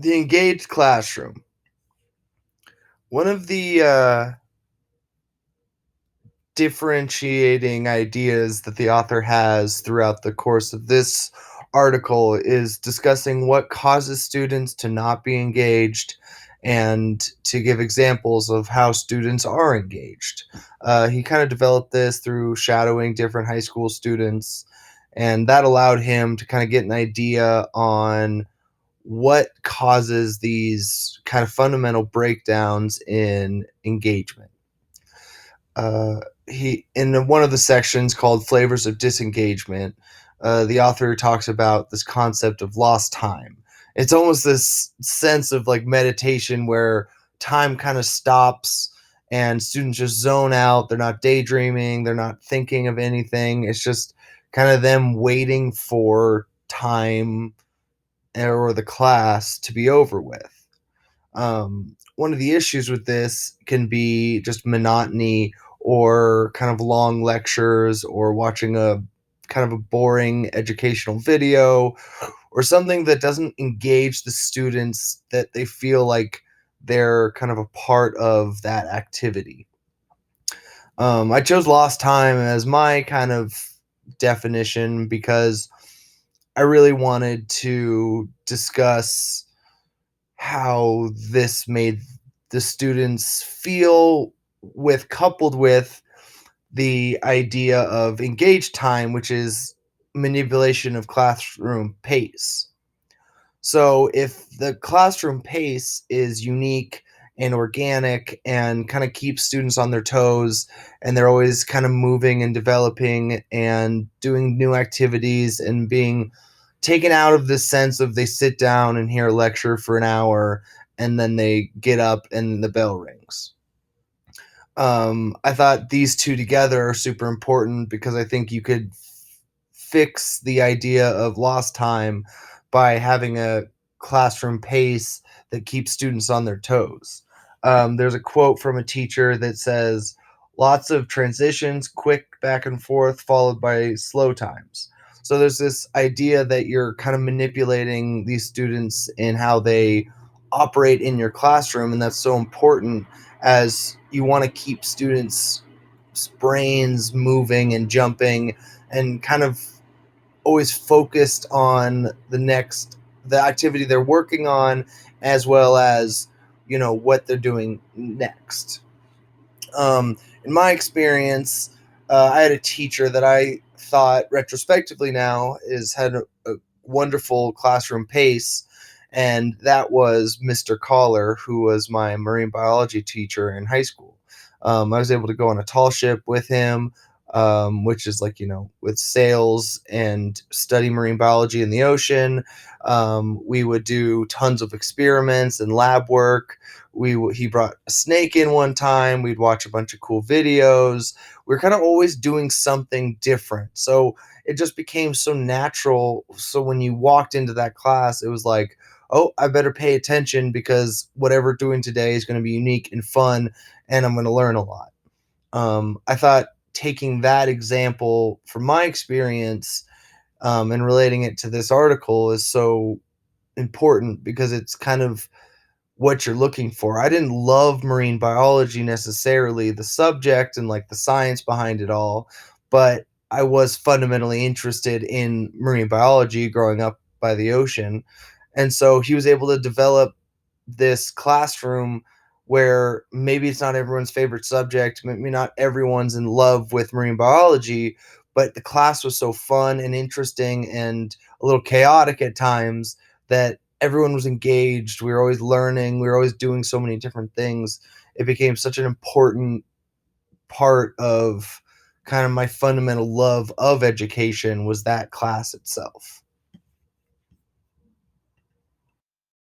The engaged classroom. One of the differentiating ideas that the author has throughout the course of this article is discussing what causes students to not be engaged and to give examples of how students are engaged. He kind of developed this through shadowing different high school students, and that allowed him to kind of get an idea on what causes these kind of fundamental breakdowns in engagement. He in one of the sections called "Flavors of Disengagement," the author talks about this concept of lost time. It's almost this sense of like meditation where time kind of stops and students just zone out. They're not daydreaming. They're not thinking of anything. It's just kind of them waiting for time or the class to be over with. One of the issues with this can be just monotony or kind of long lectures or watching a kind of a boring educational video or something that doesn't engage the students that they feel like they're kind of a part of that activity. I chose lost time as my kind of definition because I really wanted to discuss how this made the students feel with coupled with the idea of engaged time, which is manipulation of classroom pace. So if the classroom pace is unique and organic and kind of keeps students on their toes and they're always kind of moving and developing and doing new activities and being taken out of this sense of they sit down and hear a lecture for an hour and then they get up and the bell rings. I thought these two together are super important because I think you could fix the idea of lost time by having a classroom pace that keeps students on their toes. There's a quote from a teacher that says, lots of transitions, quick back and forth, followed by slow times. So there's this idea that you're kind of manipulating these students in how they operate in your classroom, and that's so important as you want to keep students' brains moving and jumping and kind of always focused on the activity they're working on as well as what they're doing next. In my experience, I had a teacher that I thought retrospectively now is had a wonderful classroom pace, and that was Mr. Collar, who was my marine biology teacher in high school. I was able to go on a tall ship with him, which is like, with sails and study marine biology in the ocean. We would do tons of experiments and lab work. He brought a snake in one time. We'd watch a bunch of cool videos. We are kind of always doing something different. So it just became so natural. So when you walked into that class, it was like, oh, I better pay attention because whatever we're doing today is going to be unique and fun, and I'm going to learn a lot. I thought taking that example from my experience and relating it to this article is so important because it's kind of what you're looking for. I didn't love marine biology necessarily, the subject and like the science behind it all, but I was fundamentally interested in marine biology growing up by the ocean. And so he was able to develop this classroom where maybe it's not everyone's favorite subject, maybe not everyone's in love with marine biology, but the class was so fun and interesting and a little chaotic at times that everyone was engaged. We were always learning, we were always doing so many different things. It became such an important part of kind of my fundamental love of education was that class itself.